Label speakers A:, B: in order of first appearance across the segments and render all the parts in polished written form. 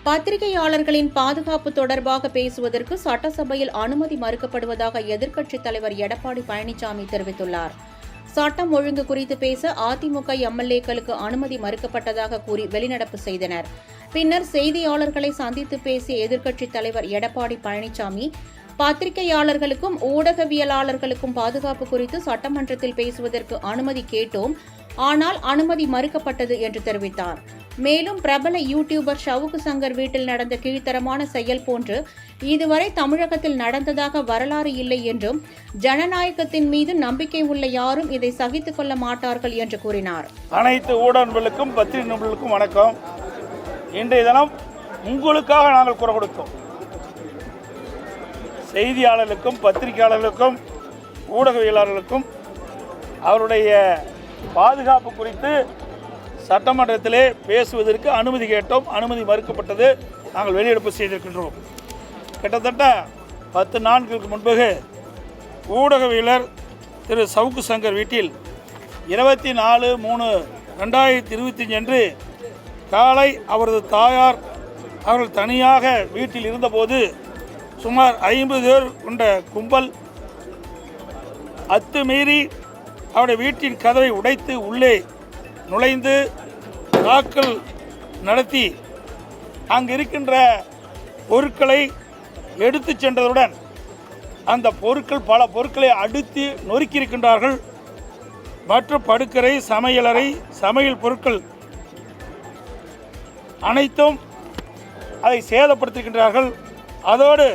A: பத்திரிகையாளர்களின் பாதுகாப்பு தொடர்பாக பேசுவதற்கு சட்டசபையில் அனுமதி மறுக்கப்படுவதாக எதிர்க்கட்சித் தலைவர் எடப்பாடி பழனிசாமி தெரிவித்துள்ளார். சட்டம் ஒழுங்கு குறித்து பேச அதிமுக எம்எல்ஏக்களுக்கு அனுமதி மறுக்கப்பட்டதாக கூறி வெளிநடப்பு செய்தனர். பின்னர் செய்தியாளர்களை சந்தித்து பேசிய எதிர்க்கட்சித் தலைவர் எடப்பாடி பழனிசாமி, பத்திரிகையாளர்களுக்கும் ஊடகவியலாளர்களுக்கும் பாதுகாப்பு குறித்து சட்டமன்றத்தில் பேசுவதற்கு அனுமதி கேட்டோம், ஆனால் அனுமதி மறுக்கப்பட்டது என்று தெரிவித்தார். மேலும் பிரபல யூடியூபர் ஷவுக்கு சங்கர் வீட்டில் நடந்த கீழ்த்தரமான செயல் போன்று இதுவரை தமிழகத்தில் நடந்ததாக வரலாறு இல்லை என்றும், ஜனநாயகத்தின் மீது நம்பிக்கை உள்ள யாரும் இதை சகித்துக் கொள்ள மாட்டார்கள் என்று கூறினார்.
B: அனைத்து ஊடகங்களுக்கும் பத்திரிகை நண்பர்களுக்கும் வணக்கம். இன்றைய தினம் உங்களுக்காக நாங்கள் குரல் கொடுத்தோம். செய்தியாளர்களுக்கும் பத்திரிகையாளர்களுக்கும் ஊடகவியலாளர்களுக்கும் அவருடைய பாதுகாப்பு குறித்து சட்டமன்றத்திலே பேசுவதற்கு அனுமதி கேட்டோம். அனுமதி மறுக்கப்பட்டது. நாங்கள் வெளியெடுப்பு செய்திருக்கின்றோம். கிட்டத்தட்ட 10 நாட்களுக்கு முன்பு ஊடகவியலர் திரு ஷவுக்கு சங்கர் வீட்டில் 24/3/2025 அன்று காலை அவரது தாயார் அவர்கள் தனியாக வீட்டில் இருந்தபோது சுமார் 50 பேர் கொண்ட கும்பல் அத்துமீறி அவருடைய வீட்டின் கதவை உடைத்து உள்ளே நுழைந்து தாக்கல் நடத்தி அங்கு இருக்கின்ற பொருட்களை எடுத்து சென்றதுடன் அந்த பொருட்கள் பல பொருட்களை அடித்து நொறுக்கியிருக்கின்றார்கள். மற்றும் படுக்கரை, சமையலறை, சமையல் பொருட்கள் அனைத்தும் அதை சேதப்படுத்துகின்றார்கள். அதோடு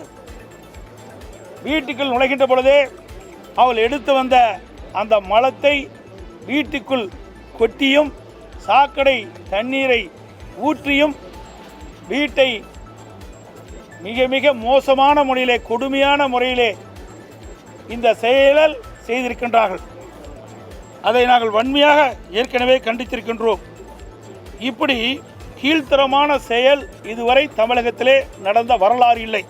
B: வீட்டுக்குள் நுழைகின்ற பொழுதே அவள் எடுத்து வந்த அந்த மலத்தை வீட்டுக்குள் கொட்டியும் சாக்கடை தண்ணீரை ஊற்றியும் வீட்டை மிக மிக மோசமான முறையிலே, கொடுமையான முறையிலே இந்த செயல் செய்திருக்கின்றார்கள். அதை நாங்கள் வன்மையாக ஏற்கனவே கண்டித்திருக்கின்றோம். இப்படி கீழ்த்தரமான செயல் இதுவரை தமிழகத்திலே நடந்த வரலாறு இல்லை.